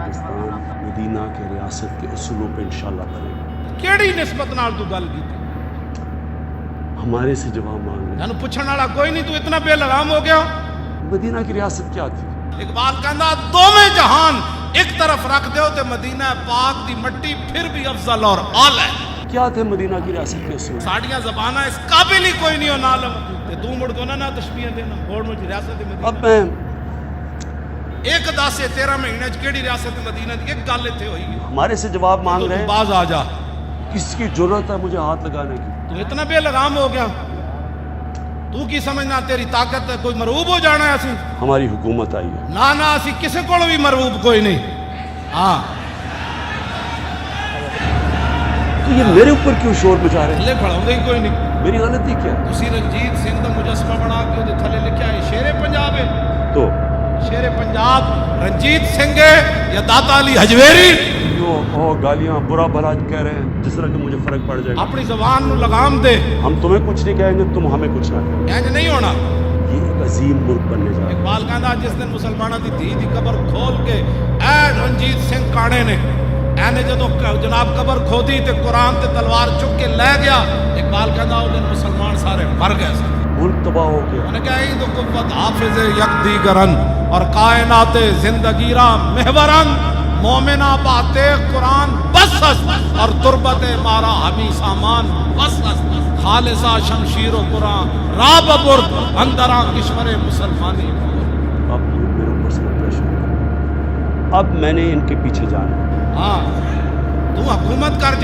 پاکستان مدینہ کے ریاست کے اصولوں پہ انشاءاللہ بنے گا۔ کیڑی نسبت نال تو گل کی ہمارے سے جواب مانگ رہے جانو پوچھنے والا کوئی نہیں، تو اتنا بے لگام ہو گیا۔ مدینہ کی ریاست کیا تھی؟ اقبال کہندا دوویں جہان ایک طرف رکھ دیو تے مدینہ پاک دی مٹی پھر بھی افضل اور اعلی ہے۔ کیا تھے مدینہ کی ریاست کے اصول؟ ساڑیاں زبانہ اس قابل ہی کوئی نہیں ہو نالم تے تو مڑ کو نہ تشبیہ دینا بوڑ مجھ ریاست مدینہ۔ اب میں ایک 10 سے 13 مہینے چ کیڑی ریاست مدینہ دی ایک گل ایتھے ہوئی ہے؟ ہمارے سے جواب مانگ رہے تو ہیں، باز آ جا، کس کی ضرورت ہے مجھے ہاتھ لگانے کی؟ تو اتنا بے لگام ہو گیا، تو کی سمجھنا تیری طاقت ہے کوئی مرعوب ہو جانا ہے؟ اسی ہماری حکومت آئی ہے، نہ اسی کسے کول بھی مرعوب کوئی نہیں۔ ہاں تو یہ میرے اوپر کیوں شور مچا رہے ہیں؟ تھلے کھڑاؤندے ہی کوئی نہیں۔ میری غلطی کیا ہے؟ تسی رنجیت سنگھ دا مجسمہ بنا کے دے تھلے لکھیا ہے شیر پنجاب ہے۔ تو شیر پنجاب رنجیت سنگھ ہے یا داتا علی حجویری؟ گالیاں برا بھلا کہہ رہے ہیں جس طرح کہ مجھے فرق پڑ جائے گا۔ اپنی زبان نو لگام دے، ہم تمہیں کچھ نہیں کہیں گے، تم ہمیں کچھ نہ کہیں۔ انج نہیں ہونا۔ یہ ایک عظیم ملک بننے جا رہا ہے۔ اقبال کہندا جس دن مسلمانوں دی دھی دی قبر کھول کے اے رنجیت سنگھ کاڑے نے اینے جدو جناب قبر کھودی تے قرآن تے تلوار چک کے لے گیا، اقبال کہندا او دن مسلمان سارے مر گئے سن۔ ملک تباہ ہو گیا۔ انہیں کہا عید و قوت حافظ یک دیگرن اور کائنات زندگی را محورن، مومنہ باتِ قرآن بس است اور تربت مارا ہمی سامان بس است، خالصہ شمشیر و قرآن را ببرد اندران کشور مسلمانی۔ اب میرے اوپر سے پریشر، اب میں نے ان کے پیچھے جانا ہے۔ ہاں تو حکومت کر